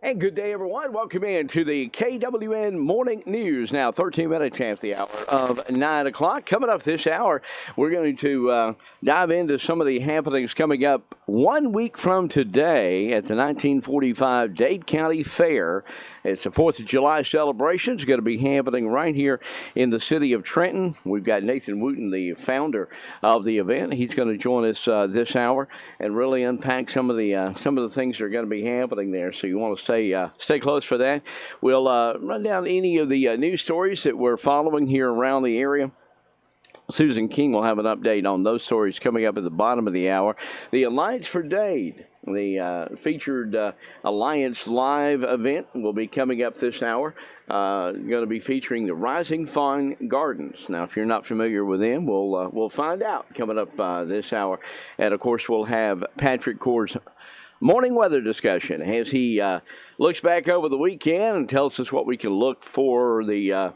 And good day, everyone. Welcome in to the KWN Morning News. Now, 13 minutes after the hour of 9 o'clock. Coming up this hour, we're going to dive into some of the happenings coming up 1 week from today at the 1945 Dade County Fair. It's the 4th of July celebration. It's going to be happening right here in the city of Trenton. We've got Nathan Wooten, the founder of the event. He's going to join us this hour and really unpack some of the things that are going to be happening there. So you want to stay close for that. We'll run down any of the news stories that we're following here around the area. Susan King will have an update on those stories coming up at the bottom of the hour. The Alliance for Dade, the featured Alliance Live event, will be coming up this hour. Going to be featuring the Rising Fawn Gardens. Now, if you're not familiar with them, we'll find out coming up this hour. And, of course, we'll have Patrick Core's morning weather discussion as he looks back over the weekend and tells us what we can look for the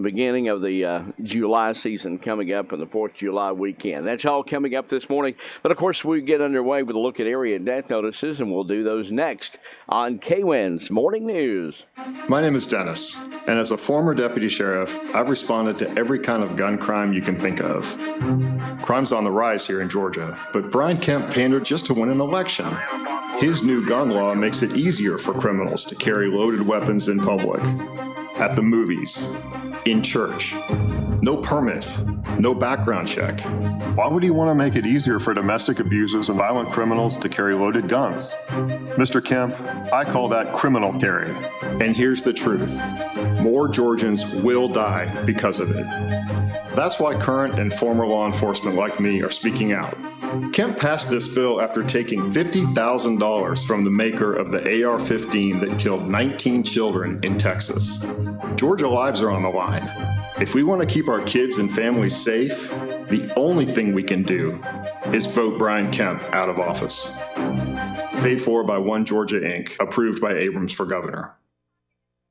beginning of the July season coming up on the 4th of July weekend. That's all coming up this morning. But, of course, we get underway with a look at area death notices, and we'll do those next on KWN's Morning News. My name is Dennis, and as a former deputy sheriff, I've responded to every kind of gun crime you can think of. Crime's on the rise here in Georgia, but Brian Kemp pandered just to win an election. His new gun law makes it easier for criminals to carry loaded weapons in public, at the movies, in church. No permit, no background check. Why would he want to make it easier for domestic abusers and violent criminals to carry loaded guns? Mr. Kemp, I call that criminal carry. And here's the truth. More Georgians will die because of it. That's why current and former law enforcement like me are speaking out. Kemp passed this bill after taking $50,000 from the maker of the AR-15 that killed 19 children in Texas. Georgia lives are on the line. If we want to keep our kids and families safe, the only thing we can do is vote Brian Kemp out of office. Paid for by One Georgia Inc., approved by Abrams for governor.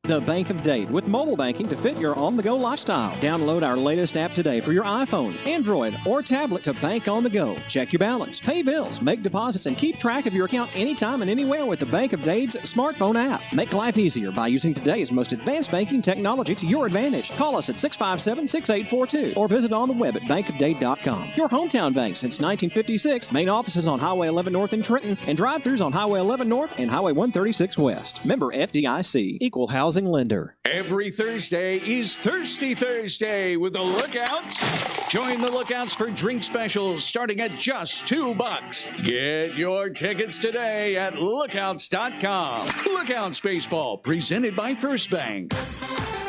The Bank of Dade with mobile banking to fit your on-the-go lifestyle. Download our latest app today for your iPhone, Android, or tablet to bank on the go. Check your balance, pay bills, make deposits, and keep track of your account anytime and anywhere with the Bank of Dade's smartphone app. Make life easier by using today's most advanced banking technology to your advantage. Call us at 657-6842 or visit on the web at bankofdade.com. Your hometown bank since 1956. Main offices on Highway 11 North in Trenton and drive-thrus on Highway 11 North and Highway 136 West. Member FDIC. Equal housing lender. Every Thursday is Thirsty Thursday with the Lookouts. Join the Lookouts for drink specials starting at just $2. Get your tickets today at lookouts.com. Lookouts Baseball presented by First Bank.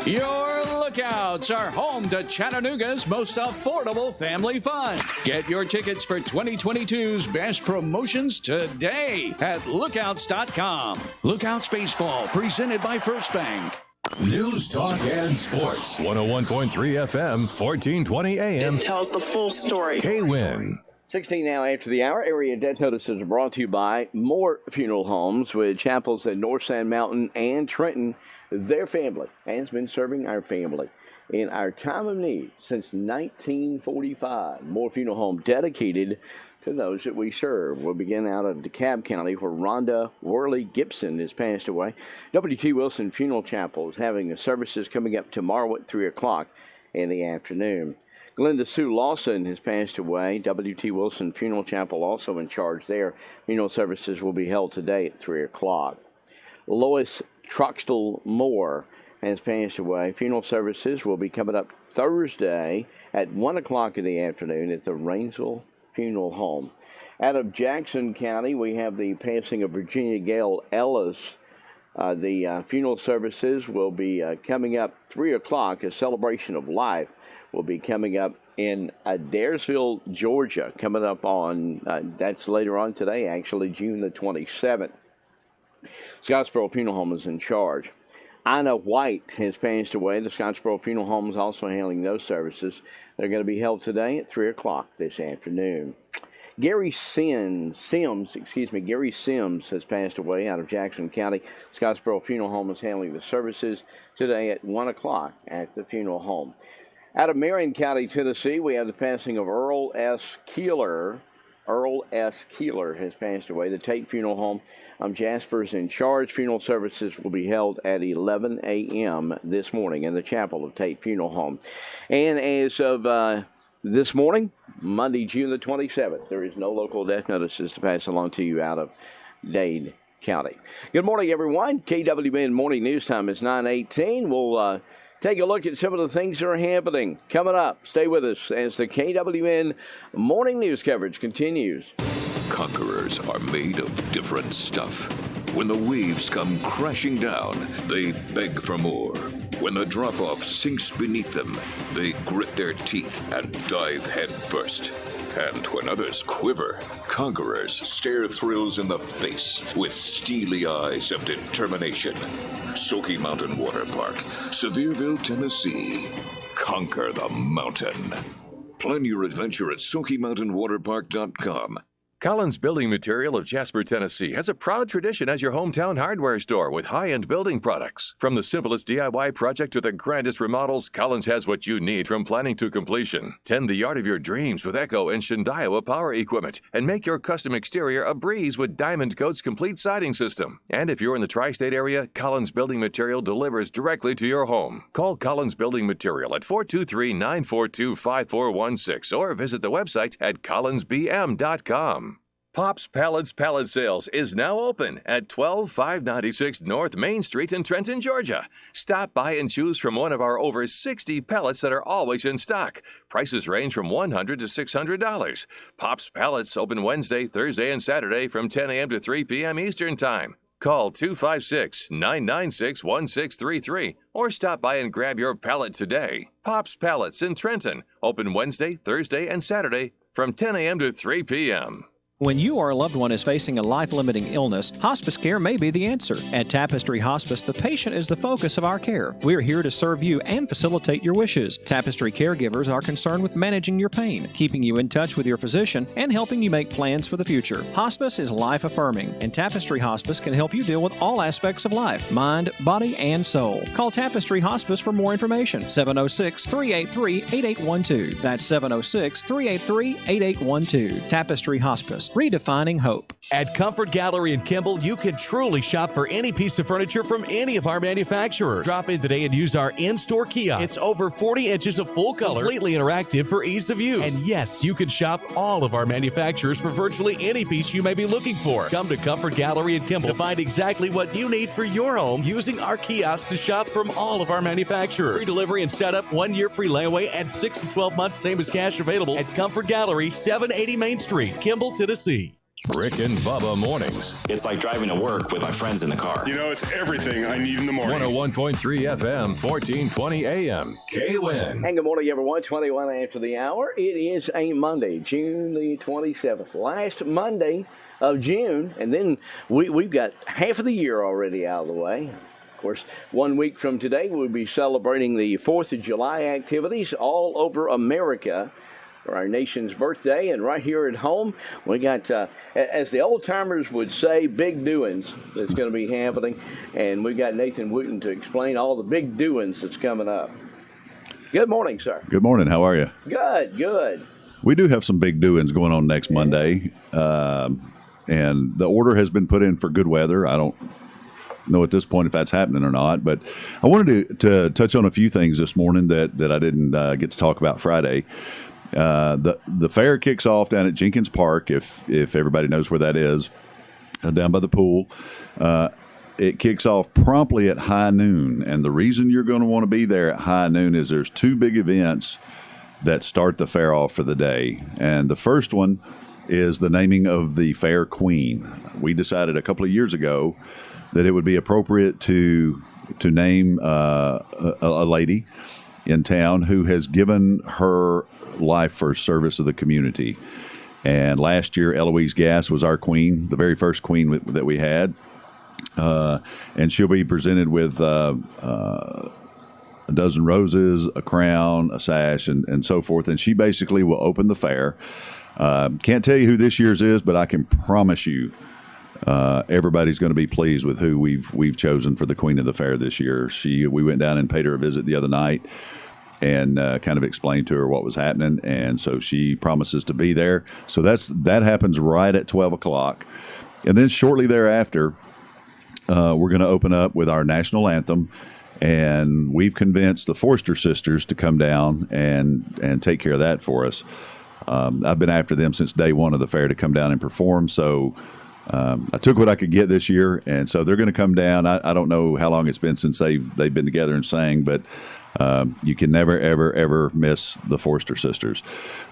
Your Lookouts are home to Chattanooga's most affordable family fun. Get your tickets for 2022's best promotions today at lookouts.com. Lookouts Baseball presented by First Bank. News, talk, and sports. 101.3 FM, 1420 AM. It tells the full story. KWN. 16 now after the hour. Area death notices are brought to you by More Funeral Homes with chapels at North Sand Mountain and Trenton. Their family has been serving our family in our time of need since 1945. More Funeral Home dedicated to those that we serve. We'll begin out of DeKalb County where Rhonda Worley Gibson has passed away. W.T. Wilson Funeral Chapel is having the services coming up tomorrow at 3 o'clock in the afternoon. Glenda Sue Lawson has passed away. W.T. Wilson Funeral Chapel also in charge there. Funeral services will be held today at 3 o'clock. Lois Troxtel Moore has passed away. Funeral services will be coming up Thursday at 1 o'clock in the afternoon at the Rainsville Funeral Home. Out of Jackson County, we have the passing of Virginia Gale Ellis. The funeral services will be coming up 3 o'clock. A celebration of life will be coming up in Adairsville, Georgia, coming up on, that's later on today, actually, June the 27th. Scottsboro Funeral Home is in charge. Ina White has passed away. The Scottsboro Funeral Home is also handling those services. They're going to be held today at 3 o'clock this afternoon. Gary Sims has passed away out of Jackson County. Scottsboro Funeral Home is handling the services today at 1 o'clock at the funeral home. Out of Marion County, Tennessee, we have the passing of Earl S. Keeler. Earl S. Keeler has passed away. The Tate Funeral Home Jasper's in charge. Funeral services will be held at 11 a.m. this morning in the chapel of Tate Funeral Home. And as of this morning, Monday, June the 27th, there is no local death notices to pass along to you out of Dade County. Good morning, everyone. KWN Morning News Time is 9:18. We'll take a look at some of the things that are happening. Coming up, stay with us as the KWN Morning News coverage continues. Conquerors are made of different stuff. When the waves come crashing down, they beg for more. When the drop-off sinks beneath them, they grit their teeth and dive head first. And when others quiver, conquerors stare thrills in the face with steely eyes of determination. Smoky Mountain Water Park, Sevierville, Tennessee. Conquer the mountain. Plan your adventure at SmokyMountainWaterPark.com. Collins Building Material of Jasper, Tennessee has a proud tradition as your hometown hardware store with high-end building products. From the simplest DIY project to the grandest remodels, Collins has what you need from planning to completion. Tend the yard of your dreams with Echo and Shindaiwa power equipment and make your custom exterior a breeze with Diamond Coat's complete siding system. And if you're in the tri-state area, Collins Building Material delivers directly to your home. Call Collins Building Material at 423-942-5416 or visit the website at collinsbm.com. Pop's Pallets Pallet Sales is now open at 12596 North Main Street in Trenton, Georgia. Stop by and choose from one of our over 60 pallets that are always in stock. Prices range from $100 to $600. Pop's Pallets open Wednesday, Thursday, and Saturday from 10 a.m. to 3 p.m. Eastern Time. Call 256-996-1633 or stop by and grab your pallet today. Pop's Pallets in Trenton open Wednesday, Thursday, and Saturday from 10 a.m. to 3 p.m. When you or a loved one is facing a life-limiting illness, Hospice Care may be the answer. At Tapestry Hospice, the patient is the focus of our care. We are here to serve you and facilitate your wishes. Tapestry caregivers are concerned with managing your pain, keeping you in touch with your physician, and helping you make plans for the future. Hospice is life-affirming, and Tapestry Hospice can help you deal with all aspects of life, mind, body, and soul. Call Tapestry Hospice for more information. 706-383-8812. That's 706-383-8812. Tapestry Hospice. Redefining hope. At Comfort Gallery in Kimball, you can truly shop for any piece of furniture from any of our manufacturers. Drop in today and use our in-store kiosk. It's over 40 inches of full color, completely interactive for ease of use. And yes, you can shop all of our manufacturers for virtually any piece you may be looking for. Come to Comfort Gallery in Kimball to find exactly what you need for your home using our kiosk to shop from all of our manufacturers. Free delivery and setup, 1 year free layaway, and 6 to 12 months same as cash available at Comfort Gallery, 780 Main Street, Kimball, Tennessee. Rick and Bubba Mornings. It's like driving to work with my friends in the car. You know, it's everything I need in the morning. 101.3 FM, 1420 AM. KWIN. And good morning, everyone. 21 after the hour. It is a Monday, June the 27th. Last Monday of June. And then we've got half of the year already out of the way. Of course, 1 week from today, we'll be celebrating the 4th of July activities all over America for our nation's birthday. And right here at home, we got, as the old-timers would say, big doings that's going to be happening. And we've got Nathan Wooten to explain all the big doings that's coming up. Good morning, sir. Good morning. How are you? Good, good. We do have some big doings going on next Monday. And the order has been put in for good weather. I don't know at this point if that's happening or not, but I wanted to touch on a few things this morning that I didn't get to talk about Friday. The fair kicks off down at Jenkins Park, if everybody knows where that is, down by the pool. It kicks off promptly at high noon, and the reason you're going to want to be there at high noon is there's two big events that start the fair off for the day. And the first one is the naming of the fair queen. We decided a couple of years ago that it would be appropriate to name a lady in town who has given her life for service of the community. And last year, Eloise Gass was our queen, the very first queen that we had. And she'll be presented with a dozen roses, a crown, a sash, and so forth. And she basically will open the fair. Can't tell you who this year's is, but I can promise you everybody's going to be pleased with who we've chosen for the queen of the fair this year. We went down and paid her a visit the other night. and kind of explain to her what was happening. And so she promises to be there. So that happens right at 12 o'clock. And then shortly thereafter, we're going to open up with our national anthem. And we've convinced the Forster sisters to come down and take care of that for us. I've been after them since day one of the fair to come down and perform. So I took what I could get this year, and so they're going to come down. I don't know how long it's been since they've been together and sang, but you can never, ever, ever miss the Forster sisters.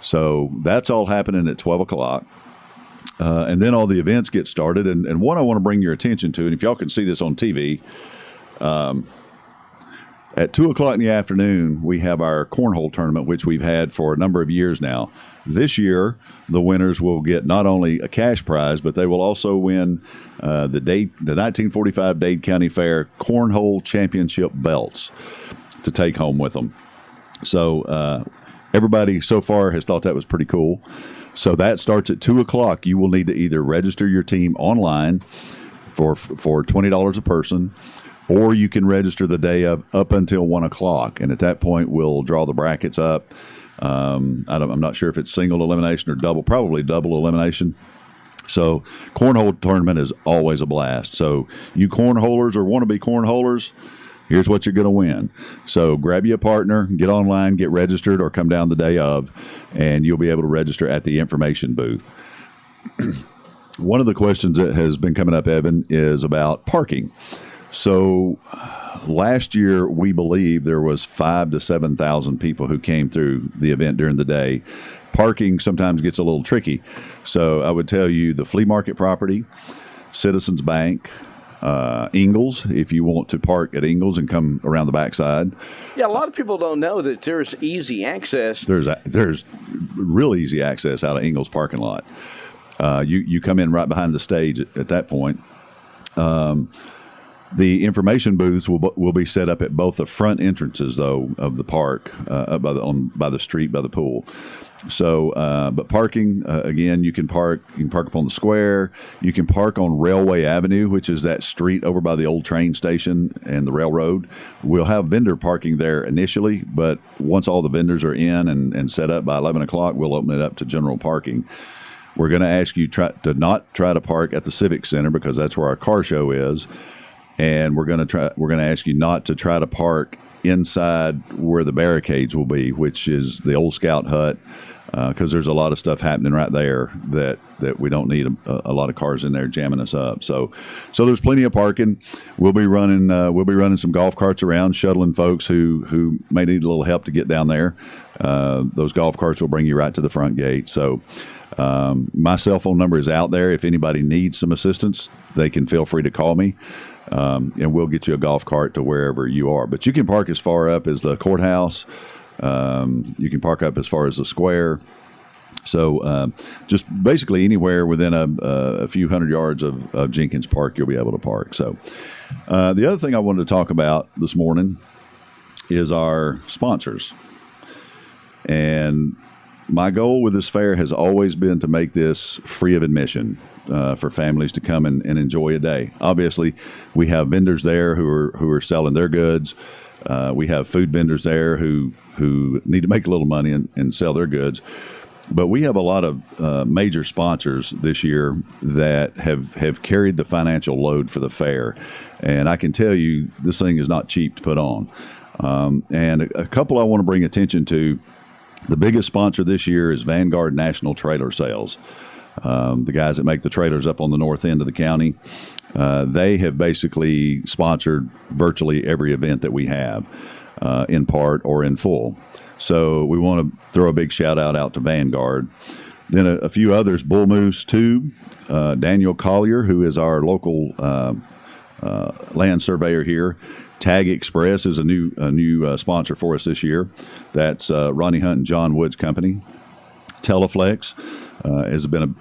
So that's all happening at 12 o'clock. And then all the events get started. And one I want to bring your attention to, and if y'all can see this on TV, at 2 o'clock in the afternoon, we have our cornhole tournament, which we've had for a number of years now. This year, the winners will get not only a cash prize, but they will also win the 1945 Dade County Fair Cornhole Championship belts to take home with them. So everybody so far has thought that was pretty cool. So that starts at 2 o'clock. You will need to either register your team online for $20 a person, or you can register the day of up until 1 o'clock. And at that point, we'll draw the brackets up. I'm not sure if it's single elimination or double, probably double elimination. So cornhole tournament is always a blast. So you cornholers or want to be cornholers, here's what you're going to win. So grab you a partner, get online, get registered, or come down the day of, and you'll be able to register at the information booth. One of the questions that has been coming up, Evan, is about parking. So last year, we believe there was 5,000 to 7,000 people who came through the event during the day. Parking sometimes gets a little tricky. So I would tell you the flea market property, Citizens Bank, Ingalls, if you want to park at Ingalls and come around the backside. Yeah, a lot of people don't know that there's easy access. There's real easy access out of Ingalls parking lot. You come in right behind the stage at that point. The information booths will be set up at both the front entrances, though, of the park, up by the street, by the pool. So, but parking, again, you can park up on the square. You can park on Railway Avenue, which is that street over by the old train station and the railroad. We'll have vendor parking there initially, but once all the vendors are in and set up by 11 o'clock, we'll open it up to general parking. We're going to ask you to not try to park at the Civic Center because that's where our car show is. And we're going to ask you not to try to park inside where the barricades will be, which is the old Scout Hut, because there's a lot of stuff happening right there that we don't need a lot of cars in there jamming us up. So there's plenty of parking. We'll be running some golf carts around, shuttling folks who may need a little help to get down there. Those golf carts will bring you right to the front gate. So my cell phone number is out there. If anybody needs some assistance, they can feel free to call me. And we'll get you a golf cart to wherever you are. But you can park as far up as the courthouse. You can park up as far as the square. So just basically anywhere within a few hundred yards of Jenkins Park, you'll be able to park. So the other thing I wanted to talk about this morning is our sponsors. And my goal with this fair has always been to make this free of admission. For families to come and enjoy a day. Obviously, we have vendors there who are selling their goods. We have food vendors there who need to make a little money and sell their goods. But we have a lot of major sponsors this year that have carried the financial load for the fair. And I can tell you, this thing is not cheap to put on. And a couple I want to bring attention to. The biggest sponsor this year is Vanguard National Trailer Sales. The guys that make the trailers up on the north end of the county, they have basically sponsored virtually every event that we have, in part or in full. So we want to throw a big shout out to Vanguard. Then a few others, Bull Moose Tube, Daniel Collier, who is our local land surveyor here. Tag Express is a new sponsor for us this year. That's Ronnie Hunt and John Wood's company. Teleflex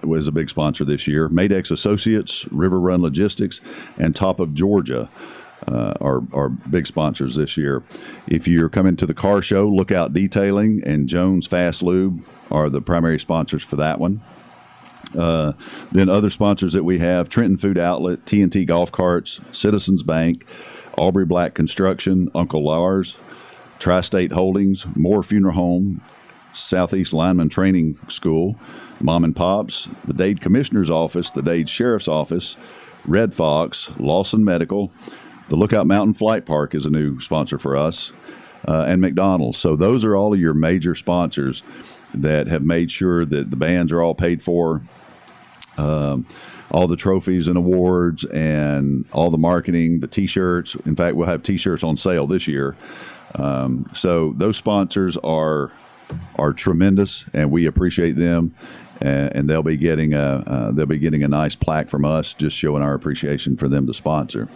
was a big sponsor this year. Madex Associates, River Run Logistics, and Top of Georgia are big sponsors this year. If you're coming to the car show, Lookout Detailing and Jones Fast Lube are the primary sponsors for that one. Then other sponsors that we have, Trenton Food Outlet, TNT Golf Carts, Citizens Bank, Aubrey Black Construction, Uncle Lars, Tri-State Holdings, Moore Funeral Home, Southeast Lineman Training School, Mom and Pops, the Dade Commissioner's Office, the Dade Sheriff's Office, Red Fox, Lawson Medical, the Lookout Mountain Flight Park is a new sponsor for us, and McDonald's. So those are all of your major sponsors that have made sure that the bands are all paid for, all the trophies and awards and all the marketing, the T-shirts. In fact, we'll have T-shirts on sale this year. So those sponsors are tremendous, and we appreciate them. And they'll be getting a nice plaque from us, just showing our appreciation for them to sponsor.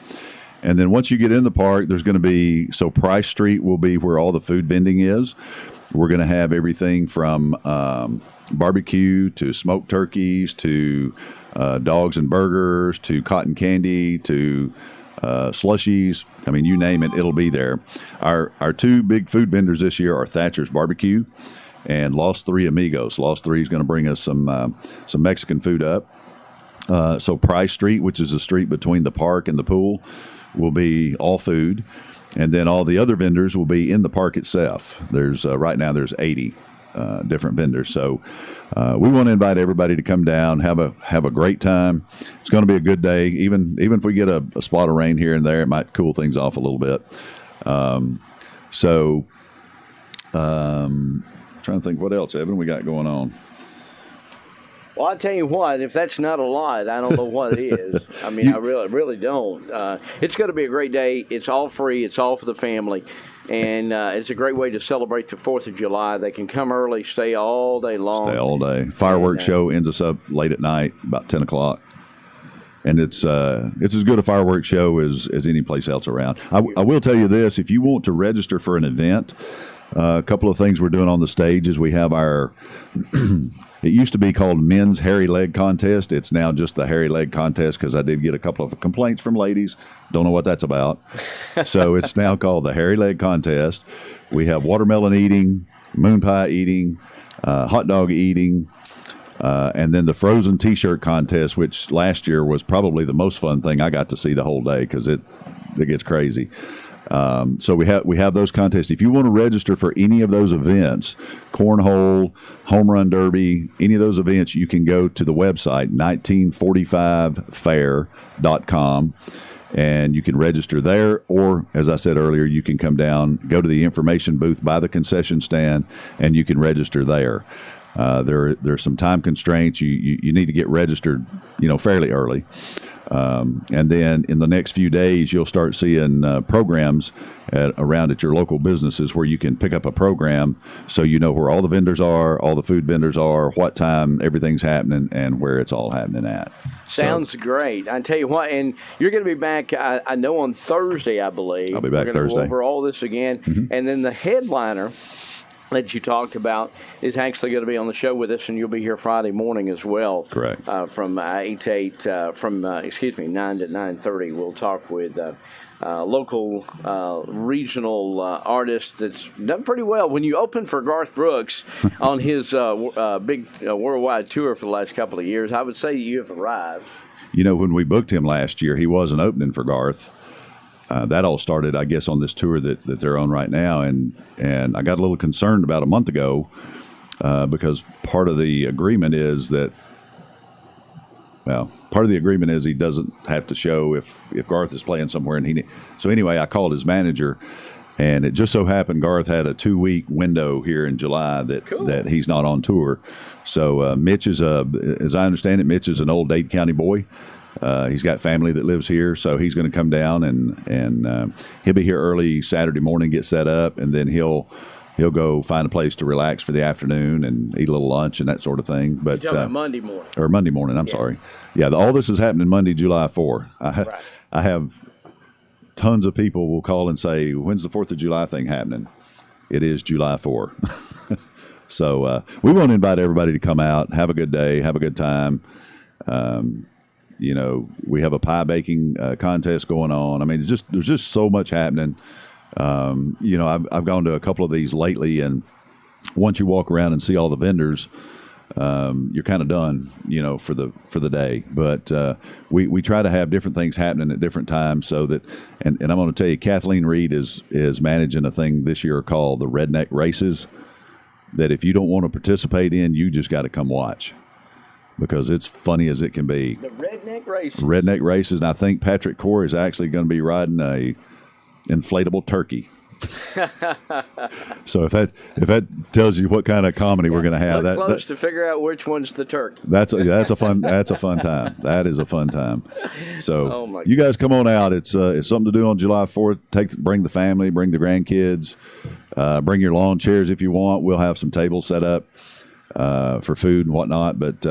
And then once you get in the park, there's going to be, so Price Street will be where all the food vending is. We're going to have everything from barbecue to smoked turkeys to dogs and burgers to cotton candy to slushies. I mean, you name it, it'll be there. Our two big food vendors this year are Thatcher's Barbecue and Los Three Amigos. Los Three is going to bring us some Mexican food up. So Price Street, which is the street between the park and the pool, will be all food. And then all the other vendors will be in the park itself. There's right now there's 80 different vendors. So we want to invite everybody to come down, have a great time. It's going to be a good day. Even if we get a spot of rain here and there, it might cool things off a little bit. Trying to think what else, Evan, we got going on. Well, I tell you what, if that's not a lot, I don't know what it is. I mean, I really don't. It's going to be a great day. It's all free. It's all for the family. And it's a great way to celebrate the 4th of July. They can come early, stay all day long. Stay all day. Fireworks show ends us up late at night, about 10 o'clock. And it's as good a fireworks show as any place else around. I will tell you this, if you want to register for an event, a couple of things we're doing on the stage is we have our it used to be called Men's Hairy Leg Contest. It's now just the Hairy Leg Contest because I did get a couple of complaints from ladies. Don't know what that's about. So it's now called the Hairy Leg Contest. We have watermelon eating, moon pie eating, hot dog eating, and then the frozen T-shirt contest, which last year was probably the most fun thing I got to see the whole day because it gets crazy. So we have those contests. If you want to register for any of those events, cornhole, home run derby, any of those events, you can go to the website 1945fair.com and you can register there. Or, as I said earlier, you can come down, go to the information booth by the concession stand, and you can register there. There's some time constraints. You need to get registered, fairly early. And then in the next few days, you'll start seeing programs around at your local businesses where you can pick up a program so you know where all the vendors are, all the food vendors are, what time everything's happening, and where it's all happening at. Sounds great. I tell you what, and you're going to be back, I know, on Thursday, I believe. I'll be back Thursday. We're going to go over all this again. Mm-hmm. And then the headliner that you talked about is actually going to be on the show with us, and you'll be here Friday morning as well. Correct. From 9 to 9:30. We'll talk with local regional artist that's done pretty well. When you open for Garth Brooks on his big worldwide tour for the last couple of years, I would say you have arrived. When we booked him last year, he wasn't opening for Garth. That all started, I guess, on this tour that they're on right now. And I got a little concerned about a month ago because part of the agreement is he doesn't have to show if Garth is playing somewhere. So anyway, I called his manager, and it just so happened Garth had a 2-week window here in July that he's not on tour. So Mitch as I understand it, Mitch is an old Dade County boy. He's got family that lives here, so he's going to come down and he'll be here early Saturday morning, get set up, and then he'll go find a place to relax for the afternoon and eat a little lunch and that sort of thing. But you're talking about Monday morning. Or Monday morning, I'm sorry. Yeah, all this is happening Monday, July 4. I have tons of people will call and say, when's the 4th of July thing happening? It is July 4. So we want to invite everybody to come out, have a good day, have a good time. We have a pie baking contest going on. I mean, there's just so much happening. I've gone to a couple of these lately, and once you walk around and see all the vendors, you're kind of done, for the day. But we try to have different things happening at different times so that, and I'm going to tell you, Kathleen Reed is managing a thing this year called the Redneck Races, that if you don't want to participate in, you just got to come watch, because it's funny as it can be. The Redneck Races. Redneck Races, and I think Patrick Corey is actually going to be riding a inflatable turkey. So if that tells you what kind of comedy we're going to have, Look close to figure out which one's the turkey. That's a fun time. That is a fun time. So you guys come on out. It's something to do on July 4th. Bring the family, bring the grandkids, bring your lawn chairs if you want. We'll have some tables set up for food and whatnot. But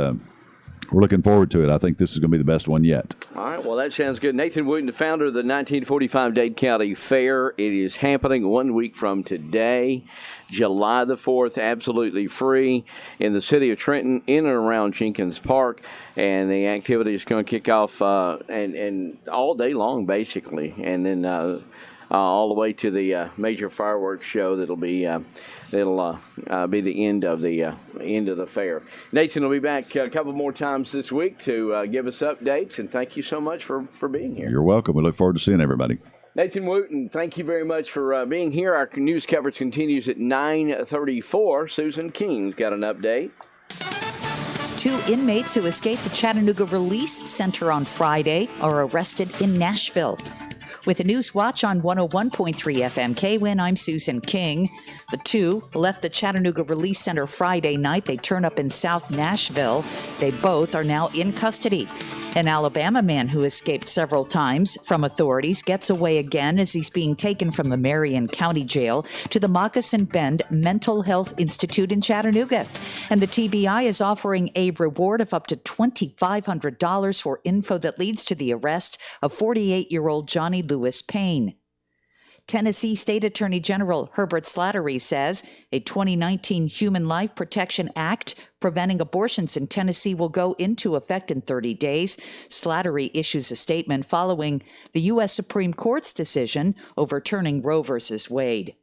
we're looking forward to it. I think this is going to be the best one yet. All right, well, that sounds good. Nathan Wooten, the founder of the 1945 Dade County Fair. It is happening 1 week from today, July the 4th, absolutely free in the city of Trenton, in and around Jenkins Park. And the activity is going to kick off and all day long, basically, and then all the way to the major fireworks show that'll be the end of the fair. Nathan will be back a couple more times this week to give us updates, and thank you so much for being here. You're welcome. We look forward to seeing everybody. Nathan Wooten, thank you very much for being here. Our news coverage continues at 9:34. Susan King's got an update. 2 inmates who escaped the Chattanooga Release Center on Friday are arrested in Nashville. With a News Watch on 101.3 FM KWIN, I'm Susan King. The 2 left the Chattanooga Release Center Friday night. They turn up in South Nashville. They both are now in custody. An Alabama man who escaped several times from authorities gets away again as he's being taken from the Marion County Jail to the Moccasin Bend Mental Health Institute in Chattanooga. And the TBI is offering a reward of up to $2,500 for info that leads to the arrest of 48-year-old Johnny Lewis Payne. Tennessee State Attorney General Herbert Slattery says a 2019 Human Life Protection Act preventing abortions in Tennessee will go into effect in 30 days. Slattery issues a statement following the U.S. Supreme Court's decision overturning Roe v. Wade.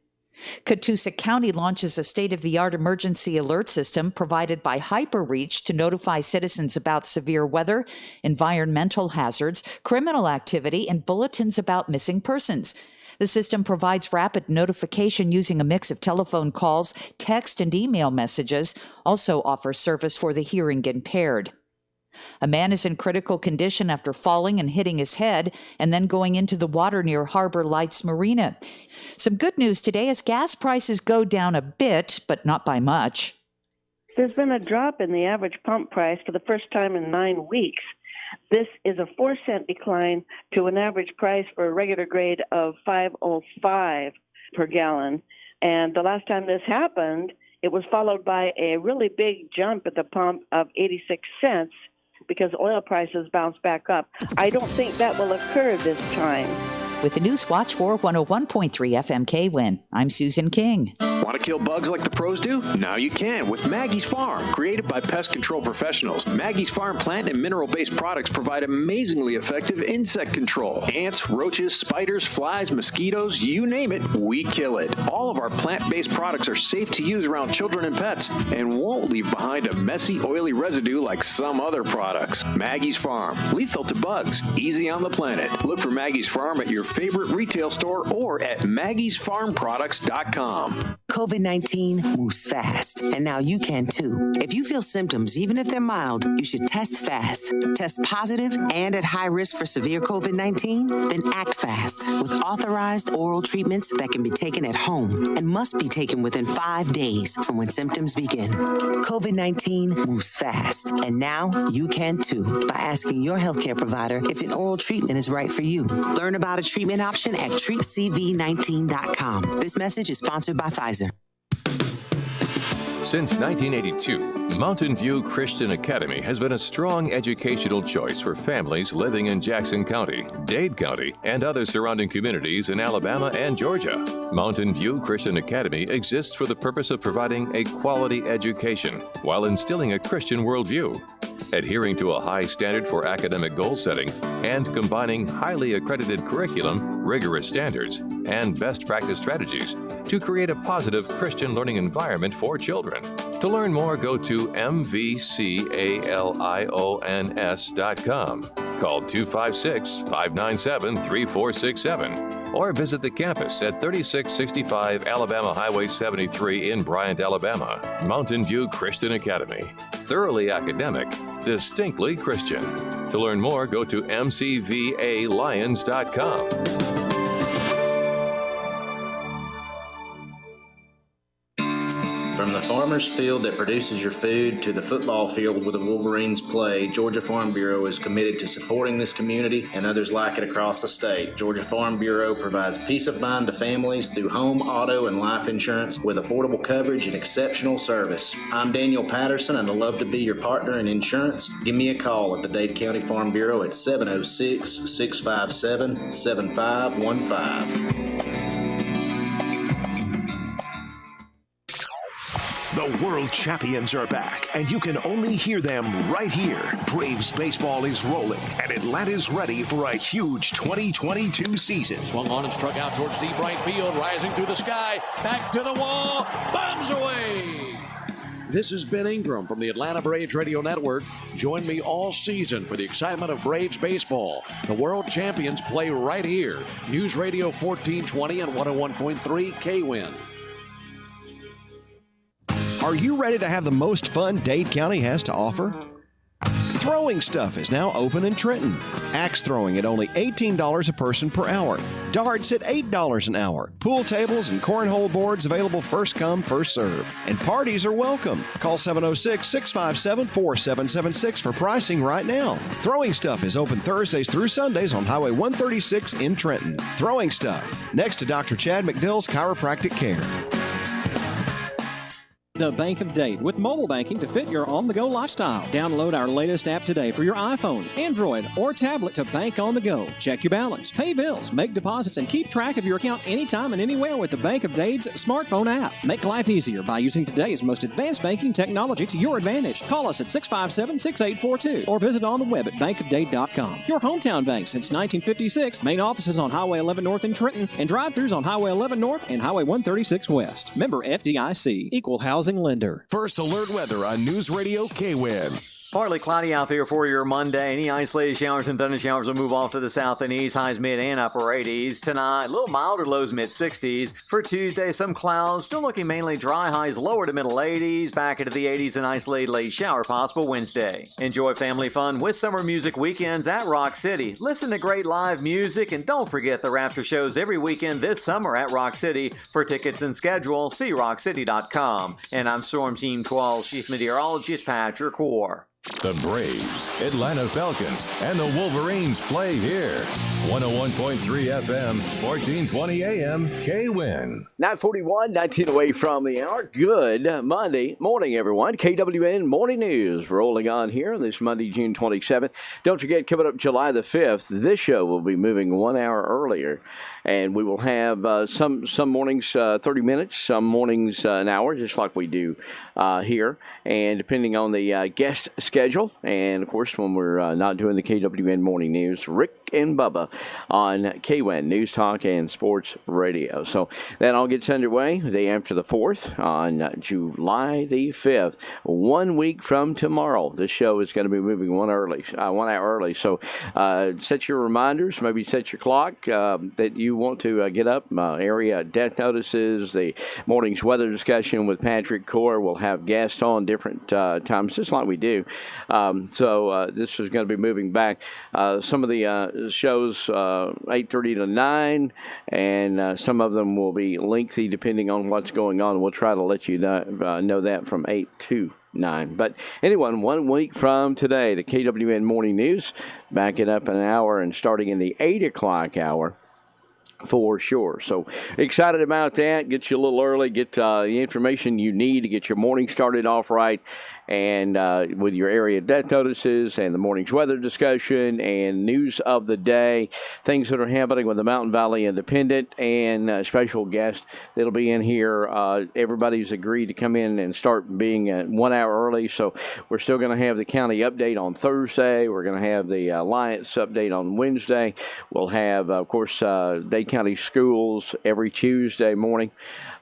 Catoosa County launches a state-of-the-art emergency alert system provided by HyperReach to notify citizens about severe weather, environmental hazards, criminal activity, and bulletins about missing persons. The system provides rapid notification using a mix of telephone calls, text, and email messages, also offers service for the hearing impaired. A man is in critical condition after falling and hitting his head and then going into the water near Harbor Lights Marina. Some good news today as gas prices go down a bit, but not by much. There's been a drop in the average pump price for the first time in 9 weeks. This is a 4-cent decline to an average price for a regular grade of $5.05 per gallon. And the last time this happened, it was followed by a really big jump at the pump of 86 cents because oil prices bounced back up. I don't think that will occur this time. With the News Watch for 101.3 FM KWIN, I'm Susan King. Want to kill bugs like the pros do? Now you can with Maggie's Farm. Created by pest control professionals, Maggie's Farm plant and mineral-based products provide amazingly effective insect control. Ants, roaches, spiders, flies, mosquitoes, you name it, we kill it. All of our plant-based products are safe to use around children and pets and won't leave behind a messy, oily residue like some other products. Maggie's Farm. Lethal to bugs. Easy on the planet. Look for Maggie's Farm at your favorite retail store or at maggiesfarmproducts.com. COVID-19 moves fast, and now you can too. If you feel symptoms, even if they're mild, you should test fast. Test positive and at high risk for severe COVID-19? Then act fast with authorized oral treatments that can be taken at home and must be taken within 5 days from when symptoms begin. COVID-19 moves fast, and now you can too by asking your healthcare provider if an oral treatment is right for you. Learn about a treatment option at treatcv19.com. This message is sponsored by Pfizer. Since 1982, Mountain View Christian Academy has been a strong educational choice for families living in Jackson County, Dade County, and other surrounding communities in Alabama and Georgia. Mountain View Christian Academy exists for the purpose of providing a quality education while instilling a Christian worldview, adhering to a high standard for academic goal setting, and combining highly accredited curriculum, rigorous standards, and best practice strategies to create a positive Christian learning environment for children. To learn more, go to mvcalions.com. Call 256-597-3467 or visit the campus at 3665 Alabama Highway 73 in Bryant, Alabama. Mountain View Christian Academy. Thoroughly academic, distinctly Christian. To learn more, go to mcvalions.com. From the farmer's field that produces your food to the football field where the Wolverines play, Georgia Farm Bureau is committed to supporting this community and others like it across the state. Georgia Farm Bureau provides peace of mind to families through home, auto, and life insurance with affordable coverage and exceptional service. I'm Daniel Patterson, and I'd love to be your partner in insurance. Give me a call at the Dade County Farm Bureau at 706-657-7515. The world champions are back, and you can only hear them right here. Braves baseball is rolling, and Atlanta's ready for a huge 2022 season. Swung on and struck out towards deep right field, rising through the sky, back to the wall, bombs away. This is Ben Ingram from the Atlanta Braves Radio Network. Join me all season for the excitement of Braves baseball. The world champions play right here. News Radio 1420 and 101.3 K-Win. Are you ready to have the most fun Dade County has to offer? Throwing Stuff is now open in Trenton. Axe throwing at only $18 a person per hour. Darts at $8 an hour. Pool tables and cornhole boards available first come, first serve. And parties are welcome. Call 706-657-4776 for pricing right now. Throwing Stuff is open Thursdays through Sundays on Highway 136 in Trenton. Throwing Stuff, next to Dr. Chad McDill's Chiropractic Care. The Bank of Dade with mobile banking to fit your on-the-go lifestyle. Download our latest app today for your iPhone, Android, or tablet to bank on the go. Check your balance, pay bills, make deposits, and keep track of your account anytime and anywhere with the Bank of Dade's smartphone app. Make life easier by using today's most advanced banking technology to your advantage. Call us at 657-6842 or visit on the web at bankofdade.com. Your hometown bank since 1956. Main offices on Highway 11 North in Trenton and drive-thrus on Highway 11 North and Highway 136 West. Member FDIC. Equal housing lender. First alert weather on News Radio K-Win. Partly cloudy out there for your Monday. Any isolated showers and thunder showers will move off to the south and east. Highs mid and upper 80s. Tonight, a little milder, lows mid 60s. For Tuesday, some clouds. Still looking mainly dry. Highs lower to middle 80s. Back into the 80s and isolated late shower possible Wednesday. Enjoy family fun with summer music weekends at Rock City. Listen to great live music and don't forget the Raptor shows every weekend this summer at Rock City. For tickets and schedule, see rockcity.com. And I'm Storm Team 12 Chief Meteorologist Patrick Orr. The Braves, Atlanta Falcons, and the Wolverines play here. 101.3 FM, 1420 AM, K-Win. 9:41, 19 away from the hour. Good Monday morning, everyone. KWN Morning News rolling on here this Monday, June 27th. Don't forget, coming up July the 5th, this show will be moving 1 hour earlier. And we will have some mornings 30 minutes, some mornings an hour, just like we do here. And depending on the guest schedule, and of course when we're not doing the KWN Morning News, Rick and Bubba on KWN News Talk and Sports Radio. So that all gets underway the day after the 4th on July the 5th. 1 week from tomorrow, this show is going to be moving 1 hour early. So set your reminders, maybe set your clock that you want to get up. Area death notices, the morning's weather discussion with Patrick Core. We'll have guests on different times, just like we do. So this is going to be moving back. Some of the shows 8:30 to 9, and some of them will be lengthy depending on what's going on. We'll try to let you know that from 8 to 9. But anyway, 1 week from today, the KWN Morning News, back it up an hour and starting in the 8 o'clock hour. For sure. So excited about that. Get you a little early, get the information you need to get your morning started off right. and with your area death notices and the morning's weather discussion and news of the day, things that are happening with the Mountain Valley Independent, and a special guest that'll be in here. Everybody's agreed to come in and start being 1 hour early, so we're still going to have the county update on Thursday. We're going to have the Alliance update on Wednesday. We'll have, of course, Dade County Schools every Tuesday morning.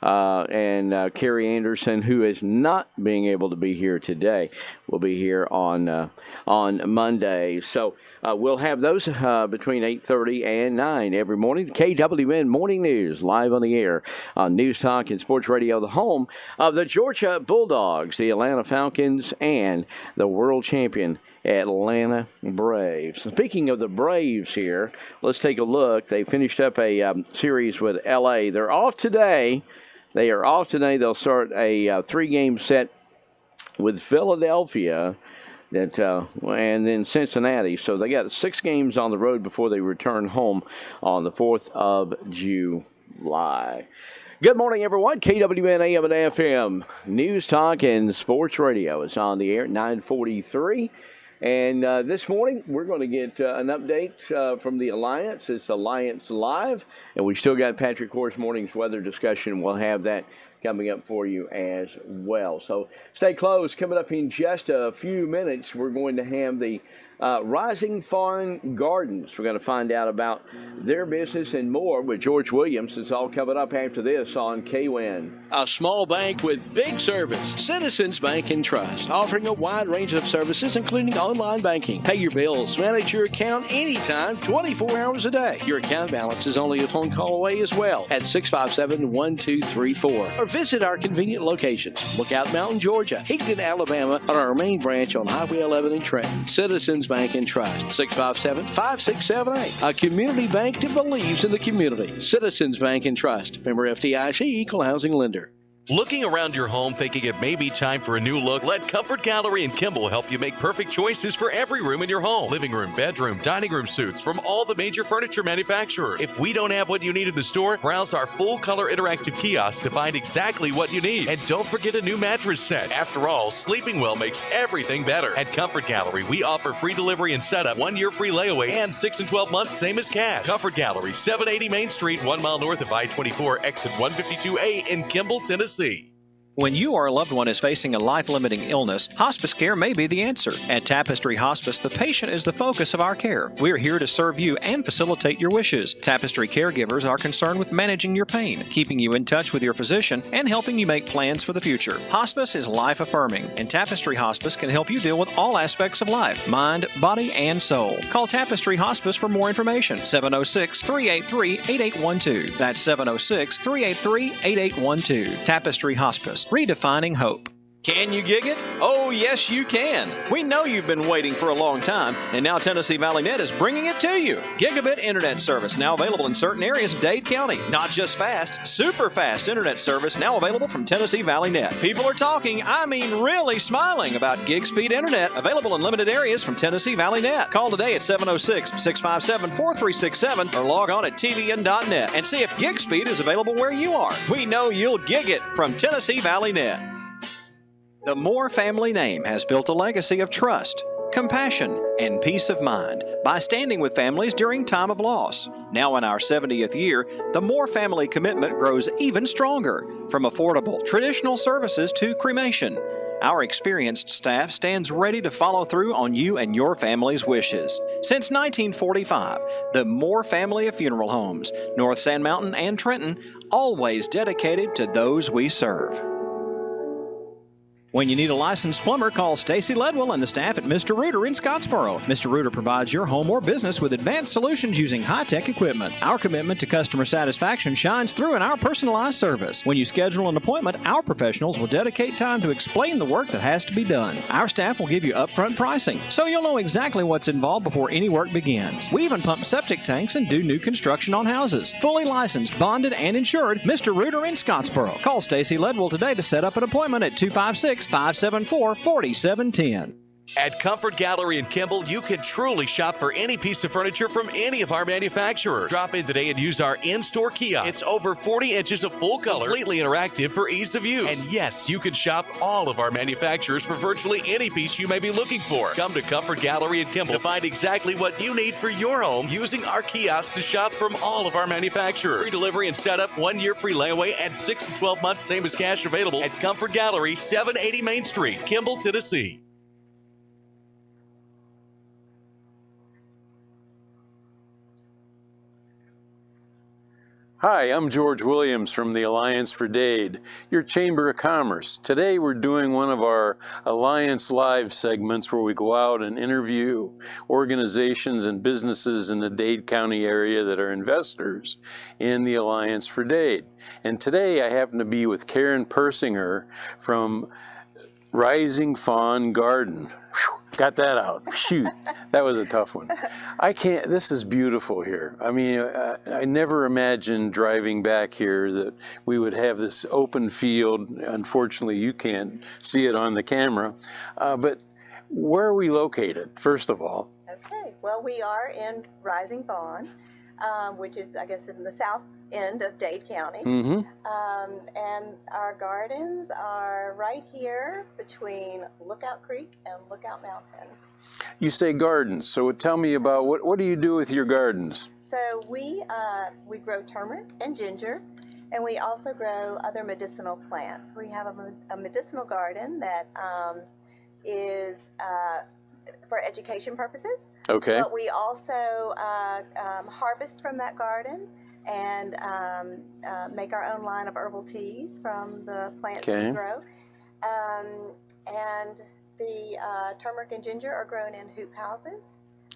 And Carrie Anderson, who is not being able to be here today, will be here on Monday. So we'll have those between 8:30 and 9 every morning. The KWN Morning News, live on the air on News Talk and Sports Radio, the home of the Georgia Bulldogs, the Atlanta Falcons, and the world champion Atlanta Braves. Speaking of the Braves here, let's take a look. They finished up a series with L.A. They're off today. They are off today. They'll start a 3-game set with Philadelphia and then Cincinnati. So they got 6 games on the road before they return home on the 4th of July. Good morning, everyone. KWN AM and FM News Talk and Sports Radio is on the air at 9:43. And this morning, we're going to get an update from the Alliance. It's Alliance Live. And we still got Patrick Orr's morning's weather discussion. We'll have that coming up for you as well. So stay close. Coming up in just a few minutes, we're going to have the Rising Fawn Gardens. We're going to find out about their business and more with George Williams. It's all coming up after this on KWN. A small bank with big service. Citizens Bank and Trust, offering a wide range of services, including online banking. Pay your bills, manage your account anytime, 24 hours a day. Your account balance is only a phone call away as well at 657-1234. Or visit our convenient locations. Lookout Mountain, Georgia, Higdon, Alabama, on our main branch on Highway 11 in Trenton. Citizens Bank and Trust, 657-5678. A community bank that believes in the community. Citizens Bank and Trust. Member FDIC, Equal Housing Lender. Looking around your home thinking it may be time for a new look? Let Comfort Gallery in Kimball help you make perfect choices for every room in your home. Living room, bedroom, dining room suites from all the major furniture manufacturers. If we don't have what you need in the store, browse our full-color interactive kiosk to find exactly what you need. And don't forget a new mattress set. After all, sleeping well makes everything better. At Comfort Gallery, we offer free delivery and setup, 1-year free layaway, and 6 and 12 months, same as cash. Comfort Gallery, 780 Main Street, 1 mile north of I-24, exit 152A in Kimball, Tennessee. When you or a loved one is facing a life-limiting illness, Hospice Care may be the answer. At Tapestry Hospice, the patient is the focus of our care. We're here to serve you and facilitate your wishes. Tapestry caregivers are concerned with managing your pain, keeping you in touch with your physician, and helping you make plans for the future. Hospice is life-affirming, and Tapestry Hospice can help you deal with all aspects of life, mind, body, and soul. Call Tapestry Hospice for more information. 706-383-8812. That's 706-383-8812. Tapestry Hospice. Redefining hope. Can you gig it? Oh, yes, you can. We know you've been waiting for a long time, and now Tennessee Valley Net is bringing it to you. Gigabit internet service now available in certain areas of Dade County. Not just fast, super fast internet service now available from Tennessee Valley Net. People are talking, I mean really smiling about gig speed internet available in limited areas from Tennessee Valley Net. Call today at 706-657-4367 or log on at tvn.net and see if gig speed is available where you are. We know you'll gig it from Tennessee Valley Net. The Moore family name has built a legacy of trust, compassion, and peace of mind by standing with families during time of loss. Now in our 70th year, the Moore family commitment grows even stronger, from affordable, traditional services to cremation. Our experienced staff stands ready to follow through on you and your family's wishes. Since 1945, the Moore family of funeral homes, North Sand Mountain and Trenton, always dedicated to those we serve. When you need a licensed plumber, call Stacy Ledwell and the staff at Mr. Rooter in Scottsboro. Mr. Rooter provides your home or business with advanced solutions using high-tech equipment. Our commitment to customer satisfaction shines through in our personalized service. When you schedule an appointment, our professionals will dedicate time to explain the work that has to be done. Our staff will give you upfront pricing, so you'll know exactly what's involved before any work begins. We even pump septic tanks and do new construction on houses. Fully licensed, bonded, and insured, Mr. Rooter in Scottsboro. Call Stacy Ledwell today to set up an appointment at 256-574-4710. At Comfort Gallery in Kimball, you can truly shop for any piece of furniture from any of our manufacturers. Drop in today and use our in-store kiosk. It's over 40 inches of full color, completely interactive for ease of use. And yes, you can shop all of our manufacturers for virtually any piece you may be looking for. Come to Comfort Gallery in Kimball to find exactly what you need for your home using our kiosk to shop from all of our manufacturers. Free delivery and setup, 1 year free layaway, and 6 to 12 months same as cash available at Comfort Gallery, 780 Main Street, Kimball, Tennessee. Hi, I'm George Williams from the Alliance for Dade, your Chamber of Commerce. Today we're doing one of our Alliance Live segments where we go out and interview organizations and businesses in the Dade County area that are investors in the Alliance for Dade. And today I happen to be with Karen Persinger from Rising Fawn Garden. Whew, got that out. Shoot, that was a tough one. This is beautiful here. I mean, I never imagined driving back here that we would have this open field. Unfortunately, you can't see it on the camera. But where are we located, first of all? Okay, well, we are in Rising Fawn, which is, I guess, in the south end of Dade County. Mm-hmm. And our gardens are right here between Lookout Creek and Lookout Mountain. You say gardens, so tell me about what do you do with your gardens? So we grow turmeric and ginger, and we also grow other medicinal plants. We have a medicinal garden that is for education purposes. Okay. But we also harvest from that garden and make our own line of herbal teas from the plants that we grow. And the turmeric and ginger are grown in hoop houses.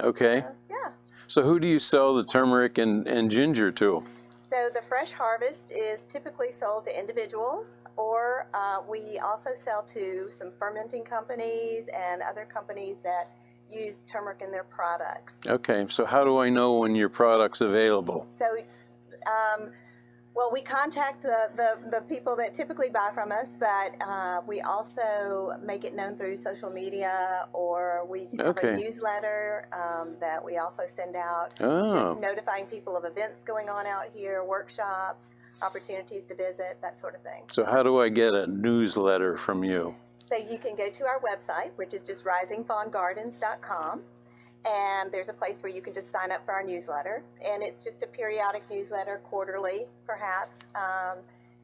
Okay. Yeah. So who do you sell the turmeric and ginger to? So the fresh harvest is typically sold to individuals, or we also sell to some fermenting companies and other companies that use turmeric in their products. Okay, so how do I know when your product's available? So, well, we contact the people that typically buy from us, but we also make it known through social media, or we have a newsletter that we also send out, just notifying people of events going on out here, workshops, opportunities to visit, that sort of thing. So how do I get a newsletter from you? So you can go to our website, which is just risingfawngardens.com. And there's a place where you can just sign up for our newsletter. And it's just a periodic newsletter, quarterly, perhaps.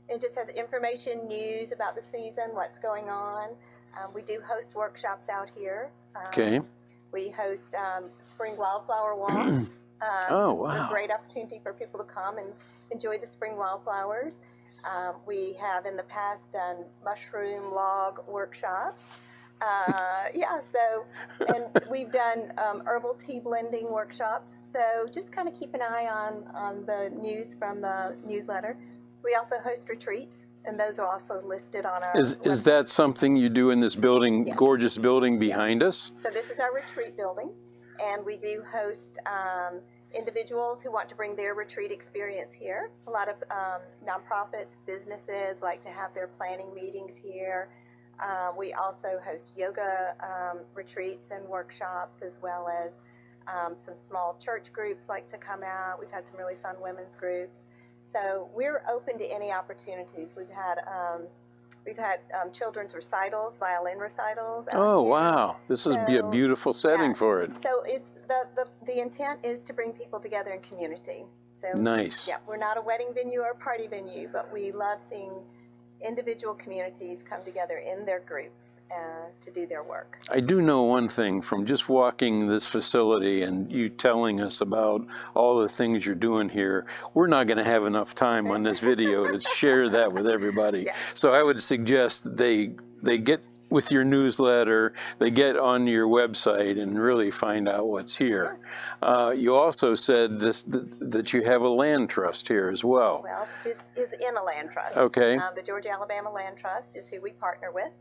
It just has information, news about the season, what's going on. We do host workshops out here. Okay. We host spring wildflower walks. Oh, wow. It's a great opportunity for people to come and enjoy the spring wildflowers. We have in the past done mushroom log workshops. And we've done herbal tea blending workshops. So just kind of keep an eye on the news from the newsletter. We also host retreats, and those are also listed on our website. Is that something you do in this building, gorgeous building behind us? So this is our retreat building, and we do host individuals who want to bring their retreat experience here. A lot of nonprofits, businesses like to have their planning meetings here. We also host yoga retreats and workshops, as well as some small church groups like to come out. We've had some really fun women's groups. So we're open to any opportunities. We've had children's recitals, violin recitals. Oh, wow. This would be a beautiful setting for it. So it's the intent is to bring people together in community. So nice. Yeah, we're not a wedding venue or a party venue, but we love seeing individual communities come together in their groups to do their work. I do know one thing from just walking this facility and you telling us about all the things you're doing here. We're not going to have enough time on this video to share that with everybody. Yeah. So I would suggest that they get with your newsletter, they get on your website and really find out what's here. You also said that you have a land trust here as well. Well, this is in a land trust. Okay. The Georgia-Alabama Land Trust is who we partner with.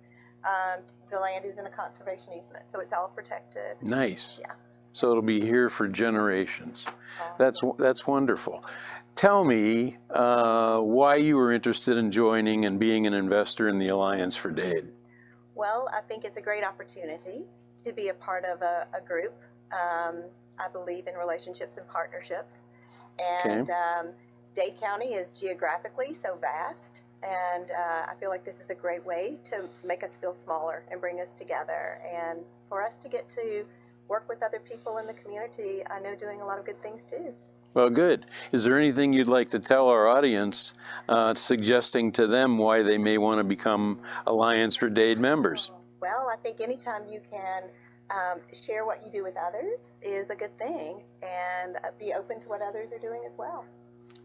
The land is in a conservation easement, so it's all protected. Nice. Yeah. So it'll be here for generations. That's wonderful. Tell me why you were interested in joining and being an investor in the Alliance for Dade. Well, I think it's a great opportunity to be a part of a group. I believe in relationships and partnerships. And Dade County is geographically so vast. And I feel like this is a great way to make us feel smaller and bring us together. And for us to get to work with other people in the community, I know doing a lot of good things too. Well, good. Is there anything you'd like to tell our audience, suggesting to them why they may want to become Alliance for Dade members? Well, I think anytime you can share what you do with others is a good thing, and be open to what others are doing as well.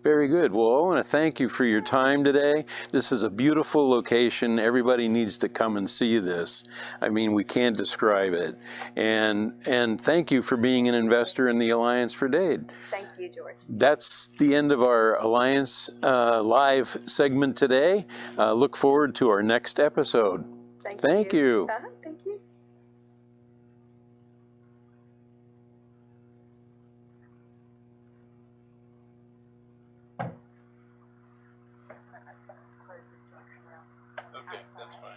Very good. Well, I want to thank you for your time today. This is a beautiful location. Everybody needs to come and see this. I mean, we can't describe it. And thank you for being an investor in the Alliance for Dade. Thank you, George. That's the end of our Alliance Live segment today. Look forward to our next episode. Thank you. Thank you. Okay, that's fine.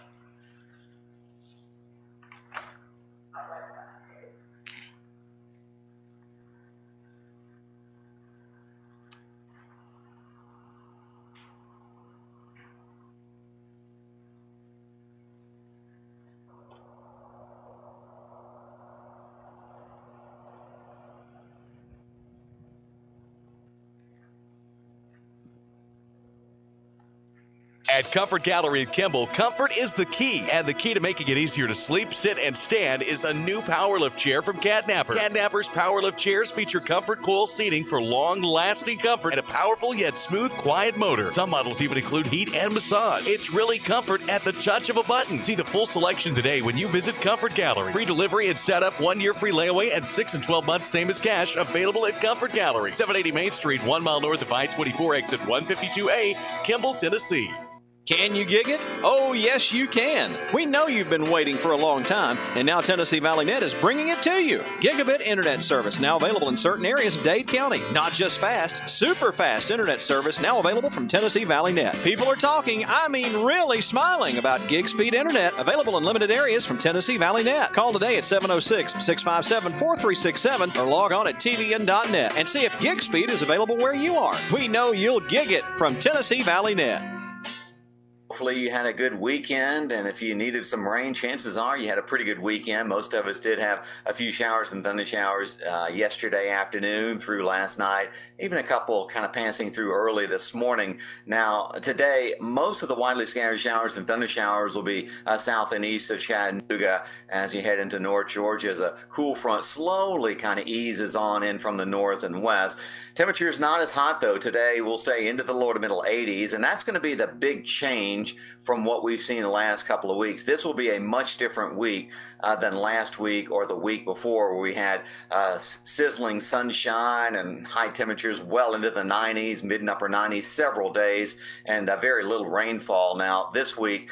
At Comfort Gallery at Kimball, comfort is the key. And the key to making it easier to sleep, sit, and stand is a new PowerLift chair from Catnapper. Catnapper's PowerLift chairs feature comfort coil seating for long-lasting comfort and a powerful yet smooth, quiet motor. Some models even include heat and massage. It's really comfort at the touch of a button. See the full selection today when you visit Comfort Gallery. Free delivery and setup, 1 year free layaway, and 6 and 12 months same as cash. Available at Comfort Gallery, 780 Main Street, 1 mile north of I-24, exit 152A, Kimball, Tennessee. Can you gig it? Oh, yes, you can. We know you've been waiting for a long time, and now Tennessee Valley Net is bringing it to you. Gigabit internet service now available in certain areas of Dade County. Not just fast, super fast internet service now available from Tennessee Valley Net. People are talking, I mean really smiling about gig speed internet available in limited areas from Tennessee Valley Net. Call today at 706-657-4367 or log on at tvn.net and see if gig speed is available where you are. We know you'll gig it from Tennessee Valley Net. Hopefully you had a good weekend, and if you needed some rain, chances are you had a pretty good weekend. Most of us did have a few showers and thunder showers yesterday afternoon through last night, even a couple kind of passing through early this morning. Now, today, most of the widely scattered showers and thunder showers will be south and east of Chattanooga as you head into North Georgia as a cool front slowly kind of eases on in from the north and west. Temperatures not as hot, though. Today we'll stay into the low to middle 80s, and that's going to be the big change from what we've seen the last couple of weeks. This will be a much different week than last week or the week before, where we had sizzling sunshine and high temperatures well into the 90s, mid and upper 90s several days, and very little rainfall. Now, this week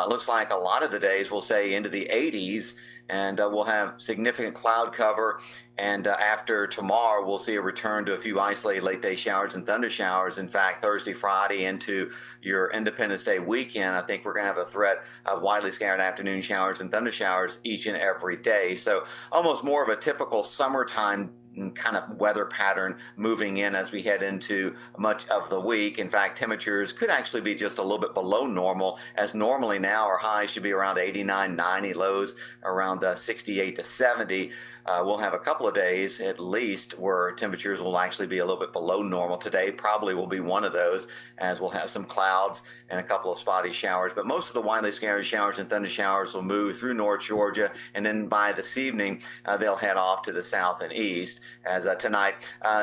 looks like a lot of the days will stay into the 80s, and we'll have significant cloud cover. And after tomorrow, we'll see a return to a few isolated late day showers and thunder showers. In fact, Thursday, Friday into your Independence Day weekend, I think we're going to have a threat of widely scattered afternoon showers and thunder showers each and every day. So almost more of a typical summertime kind of weather pattern moving in as we head into much of the week. In fact, temperatures could actually be just a little bit below normal, as normally now our highs should be around 89, 90, lows around 68 to 70. We'll have a couple of days at least where temperatures will actually be a little bit below normal. Today probably will be one of those, as we'll have some clouds and a couple of spotty showers. But most of the widely scattered showers and thunder showers will move through North Georgia, and then by this evening they'll head off to the south and east. As tonight,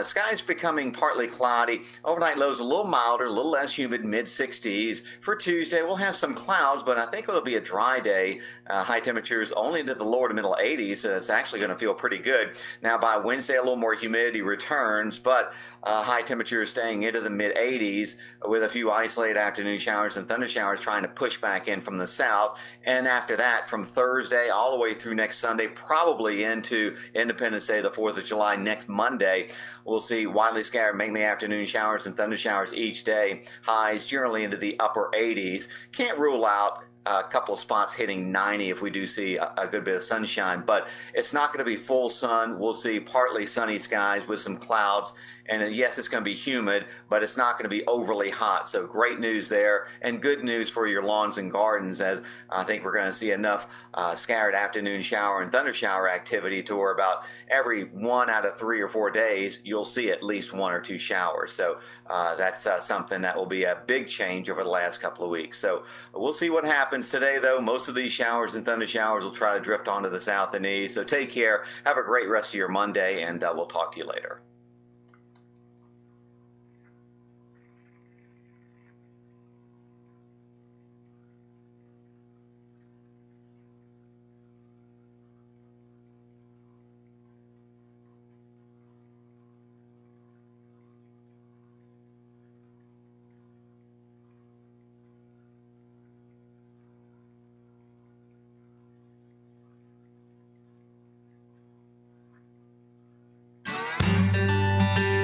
skies becoming partly cloudy. Overnight lows a little milder, a little less humid, mid-60s. For Tuesday, we'll have some clouds, but I think it'll be a dry day. High temperatures only into the lower to middle 80s, so it's actually going to feel pretty good. Now, by Wednesday, a little more humidity returns, but high temperatures staying into the mid-80s with a few isolated afternoon showers and thunder showers trying to push back in from the south. And after that, from Thursday all the way through next Sunday, probably into Independence Day, the 4th of July, next Monday, we'll see widely scattered, mainly afternoon showers and thunder showers each day. Highs generally into the upper 80s. Can't rule out a couple of spots hitting 90 if we do see a good bit of sunshine, but it's not going to be full sun. We'll see partly sunny skies with some clouds. And yes, it's going to be humid, but it's not going to be overly hot. So great news there, and good news for your lawns and gardens, as I think we're going to see enough scattered afternoon shower and thunder shower activity to where about every 1 out of 3 or 4 days, you'll see at least 1 or 2 showers. So that's something that will be a big change over the last couple of weeks. So we'll see what happens today, though. Most of these showers and thunder showers will try to drift onto the south and east. So take care. Have a great rest of your Monday, and we'll talk to you later.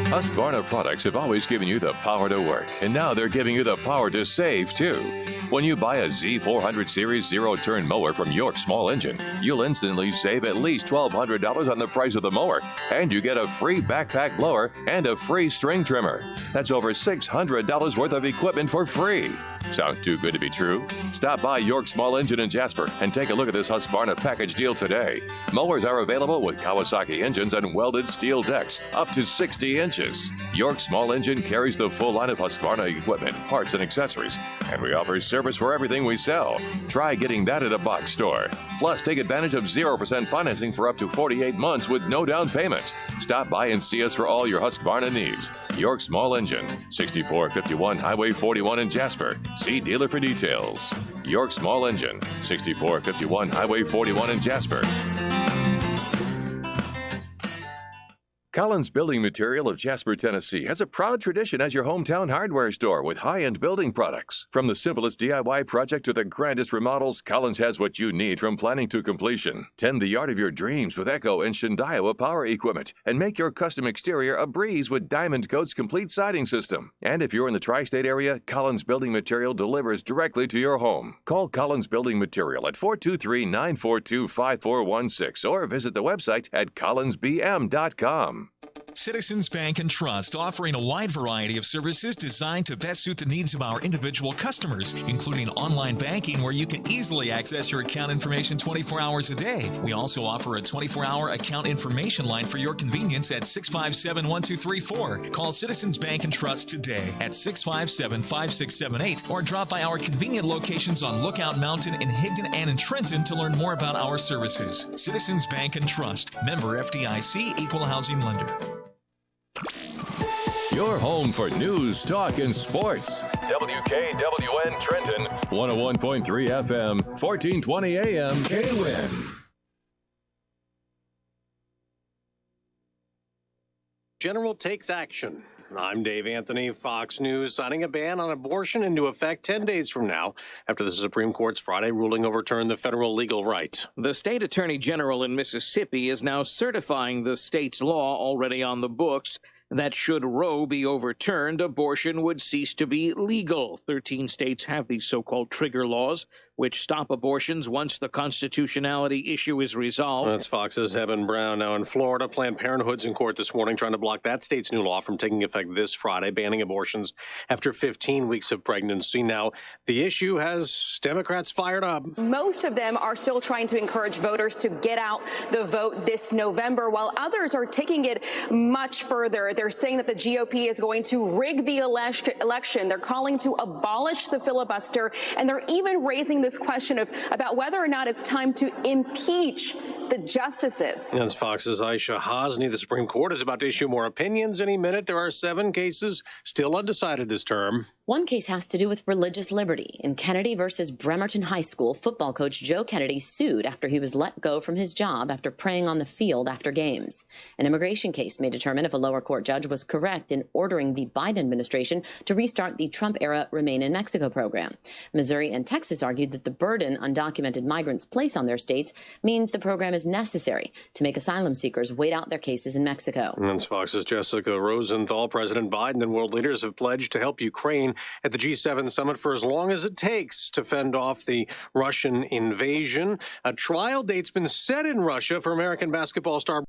Husqvarna products have always given you the power to work, and now they're giving you the power to save, too. When you buy a Z400 Series zero-turn mower from York Small Engine, you'll instantly save at least $1,200 on the price of the mower, and you get a free backpack blower and a free string trimmer. That's over $600 worth of equipment for free. Sound too good to be true? Stop by York Small Engine in Jasper and take a look at this Husqvarna package deal today. Mowers are available with Kawasaki engines and welded steel decks up to 60 inches. York Small Engine carries the full line of Husqvarna equipment, parts, and accessories, and we offer service for everything we sell. Try getting that at a box store. Plus, take advantage of 0% financing for up to 48 months with no down payment. Stop by and see us for all your Husqvarna needs. York Small Engine, 6451 Highway 41 in Jasper. See dealer for details. York Small Engine, 6451 Highway 41 in Jasper. Collins Building Material of Jasper, Tennessee has a proud tradition as your hometown hardware store with high-end building products. From the simplest DIY project to the grandest remodels, Collins has what you need from planning to completion. Tend the yard of your dreams with Echo and Shindaiwa power equipment and make your custom exterior a breeze with Diamond Coat's complete siding system. And if you're in the tri-state area, Collins Building Material delivers directly to your home. Call Collins Building Material at 423-942-5416 or visit the website at collinsbm.com. Citizens Bank and Trust, offering a wide variety of services designed to best suit the needs of our individual customers, including online banking where you can easily access your account information 24 hours a day. We also offer a 24-hour account information line for your convenience at 657-1234. Call Citizens Bank and Trust today at 657-5678 or drop by our convenient locations on Lookout Mountain in Higdon and in Trenton to learn more about our services. Citizens Bank and Trust, member FDIC, equal housing lender. Your home for news, talk, and sports. WKWN Trenton, 101.3 FM, 1420 AM, KWIN. General takes action. I'm Dave Anthony, Fox News, signing a ban on abortion into effect 10 days from now after the Supreme Court's Friday ruling overturned the federal legal right. The state attorney general in Mississippi is now certifying the state's law already on the books that should Roe be overturned, abortion would cease to be legal. 13 states have these so-called trigger laws, which stop abortions once the constitutionality issue is resolved. That's Fox's Evan Brown. Now in Florida, Planned Parenthood's in court this morning trying to block that state's new law from taking effect this Friday, banning abortions after 15 weeks of pregnancy. Now, the issue has Democrats fired up. Most of them are still trying to encourage voters to get out the vote this November, while others are taking it much further. They're saying that the GOP is going to rig the election. They're calling to abolish the filibuster, and they're even raising this question about whether or not it's time to impeach the justices. That's Fox's Aisha Hasni. The Supreme Court is about to issue more opinions any minute. There are 7 cases still undecided this term. One case has to do with religious liberty. In Kennedy versus Bremerton High School, football coach Joe Kennedy sued after he was let go from his job after praying on the field after games. An immigration case may determine if a lower court judge was correct in ordering the Biden administration to restart the Trump-era Remain in Mexico program. Missouri and Texas argued that the burden undocumented migrants place on their states means the program is as necessary to make asylum seekers wait out their cases in Mexico. That's Fox's Jessica Rosenthal. President Biden and world leaders have pledged to help Ukraine at the G7 summit for as long as it takes to fend off the Russian invasion. A trial date's been set in Russia for American basketball star